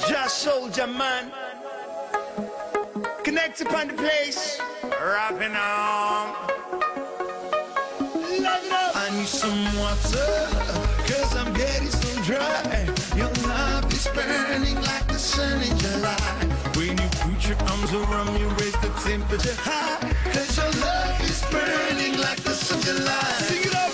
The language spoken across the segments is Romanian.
Just soldier man. Connect upon the place. Rapping on. Love it up. I need some water, cause I'm getting so dry. Your love is burning like the sun in July. When you put your arms around me, raise the temperature high. Cause your love is burning like the sun in July. Sing it up.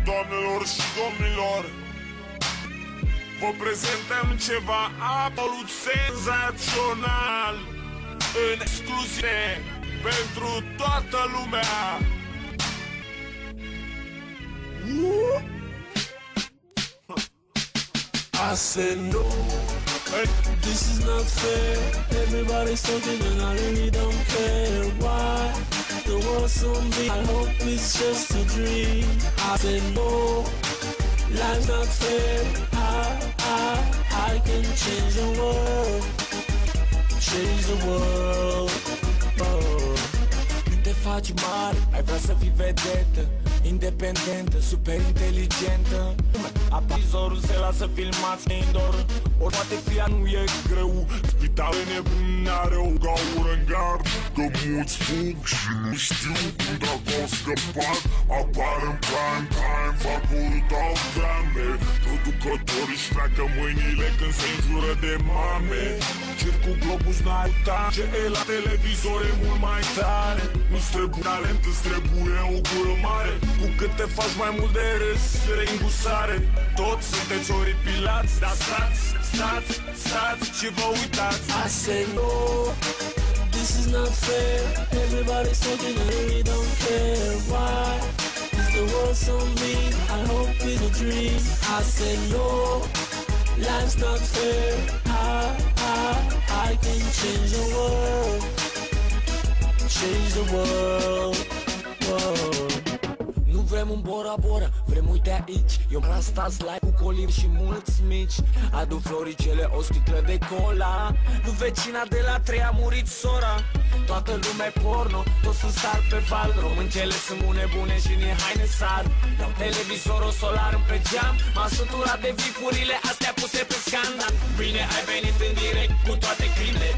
Doamnelor și domnilor, vă prezentăm ceva absolut senzațional, în exclusive pentru toată lumea. I said no, this is not fair. Everybody's talking and I really don't care. Why? The world's on me, I hope it's just a dream. I said no, life's not fair. I can change the world. Change the world. Oh. Te faci mare, ai vrea să fii vedetă, independentă, super inteligentă. Aprizorul se lasă filmați indoor, ori poate fi nu e greu. Spitalul nebun are o gaură în gard, că mulți fug și nu știu cum dacă au scăpat. Apar în prime time, fac urât al vreme, totul jucătorii își pleacă mâinile când se înjură de mame. Circul Globus n-a uitat, ce e la televizor e mult mai tare. Nu-ți trebuie talent, îți trebuie o gură mare. Cu cât te faci mai mult de râs, reingusare. Toți sunteți oripilați, dar stați și vă uitați. I said no, this is not fair. Everybody's talking and they don't care. Why is the world so mean? I hope it's a dream. I said no, life's not fair. I can change the world. Change the world. Nu vrem un Bora Bora, vrem uite aici. Eu m-am stat live cu coliri și mulți mici. Adu floricele, o sticlă de cola. Nu vecina de la 3 a murit sora. Toată lumea e porno, toți sunt star pe val. Româncele sunt bune și în haine sar. Dau televizorul solar pe geam. M-am săturat de vipurile astea puse pe scandal. Bine ai venit în direct cu toate crimele.